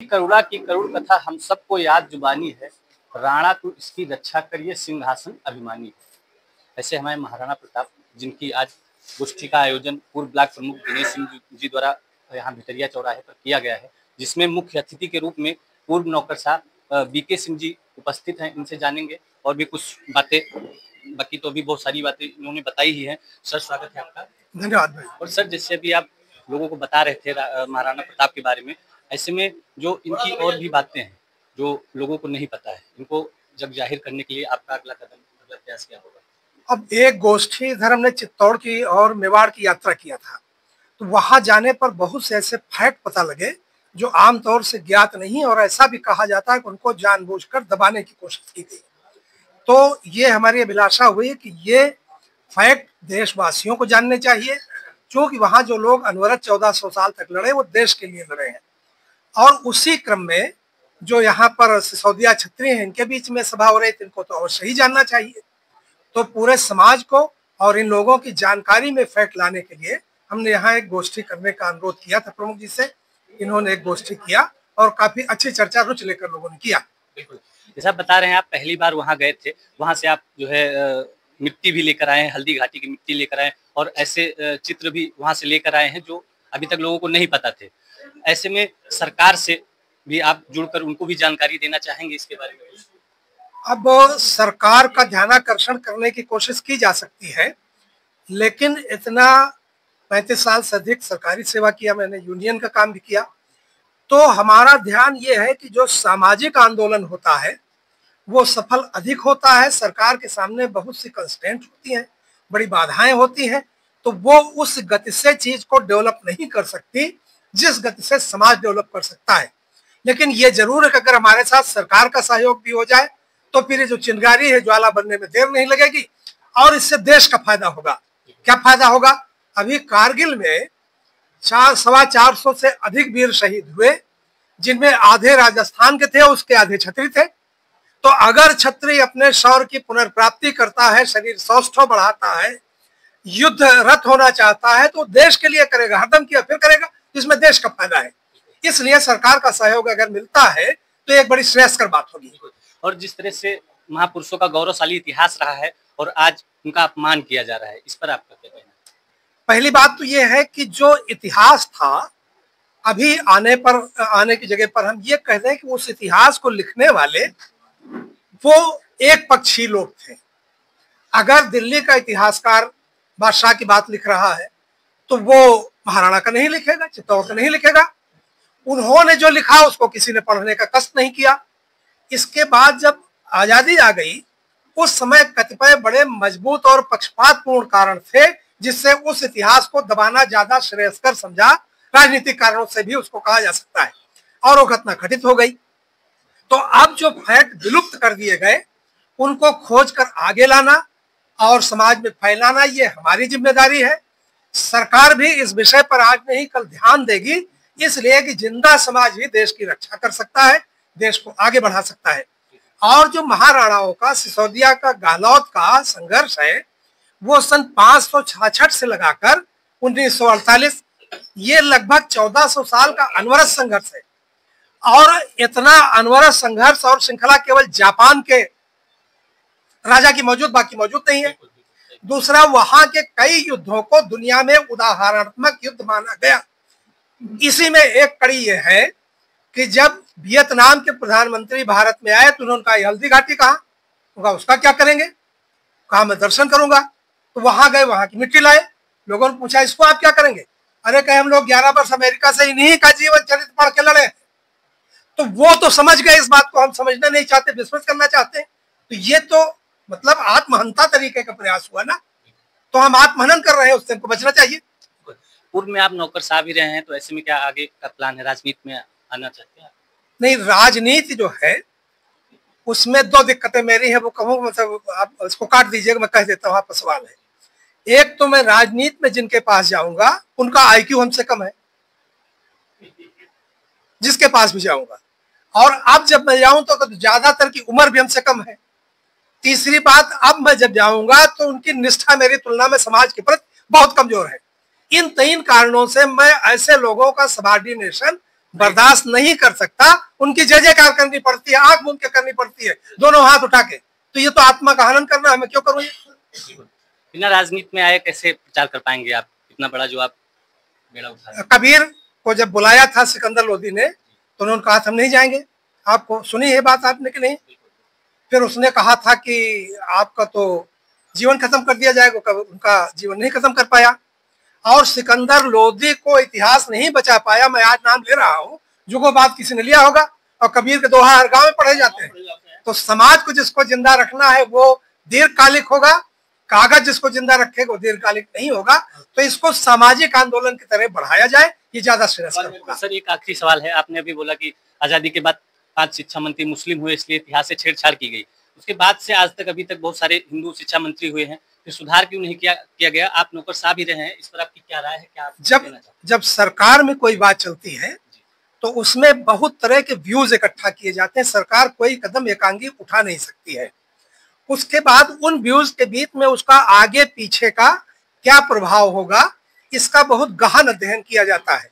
करुणा की करुण कथा हम सबको याद जुबानी है, राणा तू इसकी रक्षा करिए सिंहासन अभिमानी है। ऐसे हमारे महाराणा प्रताप जिनकी आज गोष्ठी का आयोजन पूर्व ब्लॉक प्रमुख दिनेश सिंह जी द्वारा यहाँ भितरिया चौराहे पर किया गया है, जिसमें मुख्य अतिथि के रूप में पूर्व नौकरशाह बीके सिंह जी उपस्थित हैं। इनसे जानेंगे और भी कुछ बातें, बाकी तो अभी बहुत सारी बातें इन्होंने बताई ही हैं। सर, स्वागत है आपका। धन्यवाद भाई। और सर, जैसे अभी आप लोगों को बता रहे थे महाराणा प्रताप के बारे में, ऐसे में जो इनकी और भी बातें हैं जो लोगों को नहीं पता है, इनको जग जाहिर करने के लिए आपका अगला कदम, अगला प्रयास क्या होगा? अब एक गोष्ठी इधर हमने चित्तौड़ की और मेवाड़ की यात्रा किया था, तो वहां जाने पर बहुत से ऐसे फैक्ट पता लगे जो आमतौर से ज्ञात नहीं, और ऐसा भी कहा जाता है कि उनको जानबूझकर दबाने की कोशिश की गई। तो ये हमारी अभिलाषा हुई कि ये फैक्ट देशवासियों को जानने चाहिए, क्योंकि वहां जो लोग अनवरत 1400 साल तक लड़े वो देश के लिए लड़े हैं। और उसी क्रम में जो यहाँ पर सिसोदिया क्षत्रिय हैं, इनके बीच में सभा हो रही थी, इनको तो अवश्य ही जानना चाहिए। तो पूरे समाज को और इन लोगों की जानकारी में फैक्ट लाने के लिए हमने यहाँ एक गोष्ठी करने का अनुरोध किया था प्रमुख जी से। इन्होंने एक गोष्ठी किया और काफी अच्छी चर्चा रुचि लेकर लोगों ने किया। बिल्कुल, जैसा बता रहे हैं आप पहली बार वहाँ गए थे, वहाँ से आप जो है मिट्टी भी लेकर आए हैं, हल्दी घाटी की मिट्टी लेकर आए और ऐसे चित्र भी वहाँ से लेकर आए हैं जो अभी तक लोगों को नहीं पता थे। ऐसे में सरकार से भी आप जुड़कर उनको भी जानकारी देना चाहेंगे इसके बारे में? अब सरकार का ध्यानाकर्षण करने की कोशिश की जा सकती है, लेकिन इतना 35 साल से अधिक सरकारी सेवा किया मैंने, यूनियन का काम भी किया, तो हमारा ध्यान ये है कि जो सामाजिक आंदोलन होता है वो सफल अधिक होता है। सरकार के सामने बहुत सी कंस्ट्रेंट होती हैं, बड़ी बाधाएं होती हैं, तो वो उस गति से चीज को डेवलप नहीं कर सकती जिस गति से समाज डेवलप कर सकता है। लेकिन ये जरूर है कि अगर हमारे साथ सरकार का सहयोग भी हो जाए तो फिर ये जो चिंगारी है ज्वाला बनने में देर नहीं लगेगी और इससे देश का फायदा होगा। क्या फायदा होगा? अभी कारगिल में 400 से अधिक वीर शहीद हुए, जिनमें आधे राजस्थान के थे, उसके आधे क्षत्रिय थे। तो अगर क्षत्रिय अपने शौर्य की पुनर्प्राप्ति करता है, शरीर सौष्ठव बढ़ाता है, युद्ध रत होना चाहता है, तो देश के लिए करेगा, हरदम किया फिर करेगा, इसमें देश का फायदा है। इसलिए सरकार का सहयोग अगर मिलता है तो एक बड़ी श्रेयस्कर बात होगी। और जिस तरह से महापुरुषों का गौरवशाली इतिहास रहा है और आज उनका अपमान किया जा रहा है, इस पर आपका क्या कहना है? पहली बात तो ये है कि जो इतिहास था, अभी आने की जगह पर हम ये कह दें कि उस इतिहास को लिखने वाले वो एक पक्षी लोग थे। अगर दिल्ली का इतिहासकार बादशाह की बात लिख रहा है तो वो महाराणा का नहीं लिखेगा, चित्तौड़ का नहीं लिखेगा। उन्होंने जो लिखा उसको किसी ने पढ़ने का कष्ट नहीं किया। इसके बाद जब आजादी आ गई, उस समय कतिपय बड़े मजबूत और पक्षपातपूर्ण कारण थे जिससे उस इतिहास को दबाना ज्यादा श्रेयस्कर समझा। राजनीतिक कारणों से भी उसको कहा जा सकता है, और वो घटना घटित हो गई। तो अब जो फैक्ट विलुप्त कर दिए गए उनको खोज कर आगे लाना और समाज में फैलाना, ये हमारी जिम्मेदारी है। सरकार भी इस विषय पर आज नहीं कल ध्यान देगी, इसलिए कि जिंदा समाज ही देश की रक्षा कर सकता है, देश को आगे बढ़ा सकता है। और जो महाराणाओं का, सिसोदिया का, गहलोत का संघर्ष है, वो सन 566 से लगाकर 1948, ये लगभग 1400 साल का अनवरत संघर्ष है। और इतना अनवरत संघर्ष और श्रृंखला केवल जापान के राजा की मौजूद, बाकी मौजूद नहीं है। दूसरा, वहां के कई युद्धों को दुनिया में उदाहरणात्मक युद्ध माना गया। इसी में एक कड़ी यह है कि जब वियतनाम के प्रधानमंत्री भारत में आए तो उन्होंने कहा हल्दी घाटी कहा, उसका क्या करेंगे? कहा मैं दर्शन करूंगा। तो वहां गए, वहां की मिट्टी लाए। लोगों ने पूछा इसको आप क्या करेंगे? अरे कहे हम लोग 11 वर्ष अमेरिका से इन्हीं का जीवन चरित्र पढ़ के लड़े। तो वो तो समझ गए, इस बात को हम समझना नहीं चाहते, विस्मृत करना चाहते हैं। तो ये तो मतलब आत्महंता तरीके का प्रयास हुआ ना, तो हम आत्महनन कर रहे हैं, उससे हमको बचना चाहिए। पूर्व में आप नौकरशाह भी रहे हैं, तो ऐसे में क्या आगे का प्लान है? राजनीति में आना चाहते हैं? नहीं, राजनीति जो है उसमें दो दिक्कतें मेरी है, वो कहूँ मतलब आप इसको काट दीजिएगा, मैं कह देता हूँ, आपका सवाल है। एक तो मैं राजनीति में जिनके पास जाऊंगा उनका आईक्यू हमसे कम है, जिसके पास भी जाऊंगा। और अब जब मैं जाऊं तो ज्यादातर की उम्र भी हमसे कम है। तीसरी बात, अब मैं जब जाऊंगा तो उनकी निष्ठा मेरी तुलना में समाज के प्रति बहुत कमजोर है। इन 3 कारणों से मैं ऐसे लोगों का सबऑर्डिनेशन बर्दाश्त नहीं कर सकता, उनकी जय जयकार करनी पड़ती है, आंख मूंद के करनी पड़ती है, दोनों हाथ उठा के। तो ये तो आत्मा का हनन करना है, मैं क्यों करूँ? बिना राजनीति में आए कैसे प्रचार कर पाएंगे आप, इतना बड़ा जो आप बेड़ा उठा? कबीर को जब बुलाया था सिकंदर लोदी ने, तो उन्होंने कहा था हम नहीं जाएंगे। आपको सुनी है बात आपने कि नहीं? फिर उसने कहा था कि आपका तो जीवन खत्म कर दिया जाएगा, उनका जीवन नहीं खत्म कर पाया। और सिकंदर लोदी को इतिहास नहीं बचा पाया। मैं आज नाम ले रहा हूँ, जुगों बाद किसी ने लिया होगा, और कबीर के दोहा हर गांव में पढ़े जाते हैं। तो समाज को जिसको जिंदा रखना है वो दीर्घकालिक होगा, कागज जिसको जिंदा रखेगा वो दीर्घकालिक नहीं होगा। तो इसको सामाजिक आंदोलन की तरह बढ़ाया जाए, ये ज्यादा श्रेयस्कर होगा। सर एक आखिरी सवाल है, आपने अभी बोला कि आजादी के बाद 5 शिक्षा मंत्री मुस्लिम हुए, इसलिए इतिहास से छेड़छाड़ की गई। उसके बाद से आज तक अभी तक बहुत सारे हिंदू शिक्षा मंत्री हुए हैं, फिर सुधार क्यों नहीं किया गया? आप नौकरशाह भी रहे हैं, इस पर आपकी क्या राय है? क्या आप जब सरकार में कोई बात चलती है तो उसमें बहुत तरह के व्यूज इकट्ठा किए जाते हैं। सरकार कोई कदम एकांगी उठा नहीं सकती है। उसके बाद उन व्यूज के बीच में उसका आगे पीछे का क्या प्रभाव होगा, इसका बहुत गहन अध्ययन किया जाता है।